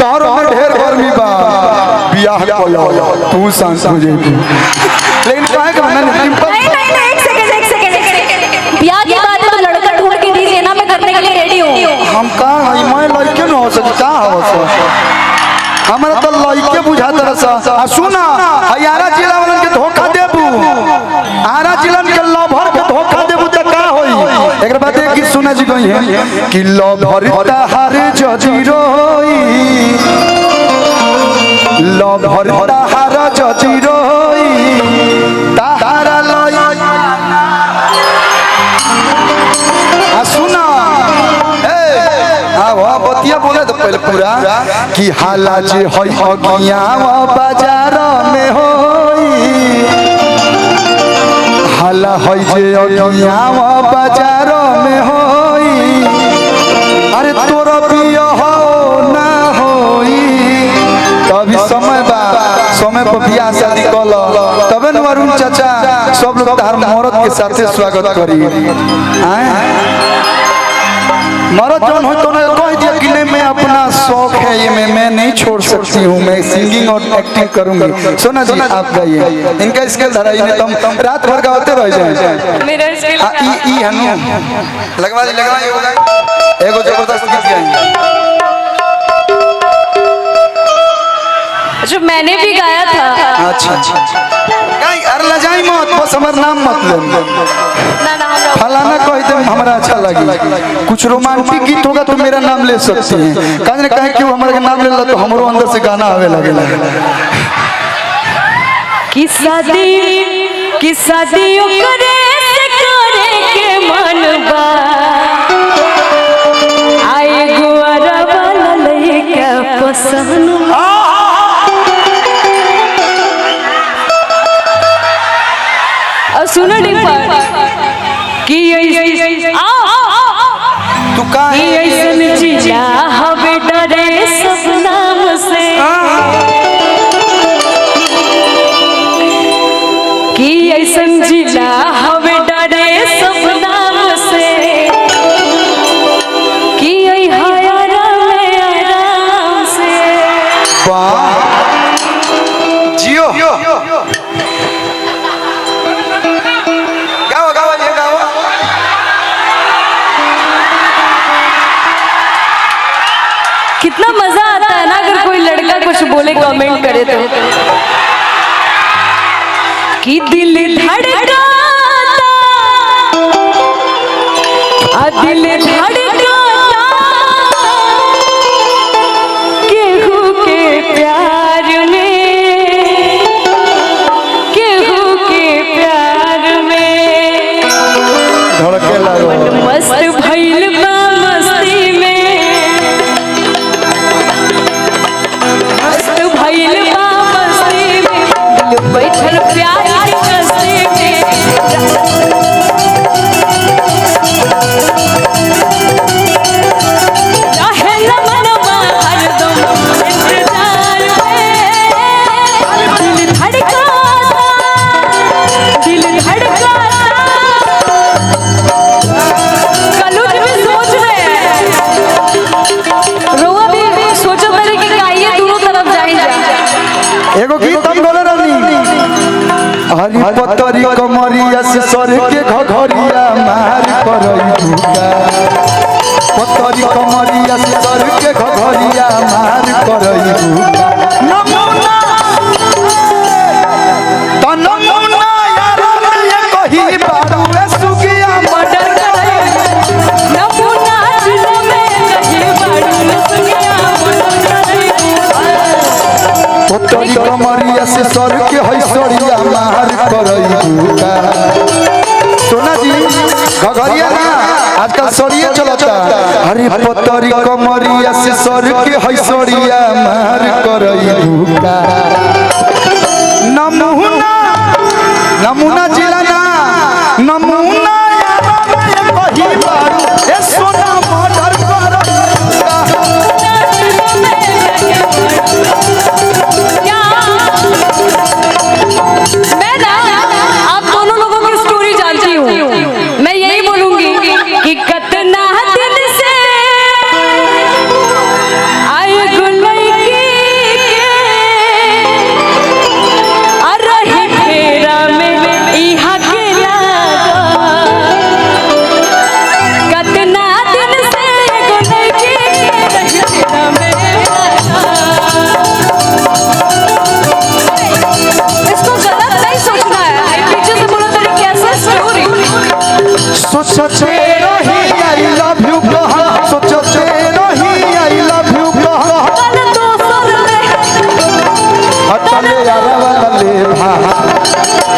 शहरों में ढेर गर्मी बा बियाह कोलो तू सांस हो जाएगी लेकिन काहे के मन नहीं एक सेकंड बियाह की बात है तो लड़का ढूंढ के दीजिए ना, मैं करने के लिए रेडी हूं। हम कहां मैं लड़के न हो सकता हो हमारा तो लड़के बुझा तरसा सुना हयारा जिला वालन के धोखा देबू आरा जिलन के लभर के धोखा देबू त का होई एकरा बाद एक गीत सुना जी गई है कि लभर तहार जजी रोई लभर तहार जजी रोई तहारा लई सुना बतिया बोले तो पहले पूरा कि हाला जे होई अगिया बाजार में होई हाला होई जे अगिया बाजार में होई अरे तोर बिया हो ना होई तभी समय बा समय पर बियाह शादी कल तबे न वरुण चाचा सब लोग तार मरद के साथे स्वागत करी मरद जौन हो तो ने कह दिया कि नहीं मैं अपना शौक है ये मैं नहीं छोड़ सकती हूँ, मैं सिंगिंग और एक्टिंग करूंगी। सोना जी आप गाइए इनका स्केल धराई नहीं तुम रात भर गाते रह जाए मेरा स्केल ई हनु लगवा होगा एगो जबरदस्त गीत गाएंगे जो मैंने भी गाया था। अच्छा गाई अरे लजाई मत बस हमार नाम मत ले ना फलाना कह दे हमारा अच्छा लगे कुछ रोमांटिक गीत होगा तो मेरा नाम ले सकते हैं कहने कहे क्यों हमारे नाम ले ला तो हमरो अंदर से गाना आवे लगे कि शादी करे से करे के मन बा आए गुआरा वाला लइका पसंद सुनो डिम्पल कि तू काहे ऐसन जिला हवे डरे सब नाम से कि ऐसन जिला हवे डरे सब नाम से कि आराम से वाह जियो कितना मजा आता है ना अगर कोई लड़का कुछ बोले कमेंट करे तो कि दिल धड़काता दिल धड़काता केहू के प्यार में केहू के प्यार में धड़के लागो मस्त भइल बा मस्ती में मस्त भइल बा मस्ती में दिल बैठल प्यार की कस्ती में रहे मनवा हरदम इंतजार में दिल धड़काता कलुज भी सोच रहे हैं रोआ भी सोचो मेरे कि आइए दोनों तरफ जाएंगे एगो गीत हम बोले रहनी हरी पतरी कमरिया से सर के घघरिया मार करई भूका पतरी कमरिया से सर के घघरिया मार करई भूका नमूना तो नमूना यार ये कही बारू ए सुगिया मर्डर करई नमूना जिले में कहीं बारू सुनिया पतरी कमरिया से सर के हैसरिया मार करई भूका सोना जी घघरिया ना आजकल सरिया चलता अरे पतरी कमरिया से सर के हैसरिया मार करई भूका नमूना जिला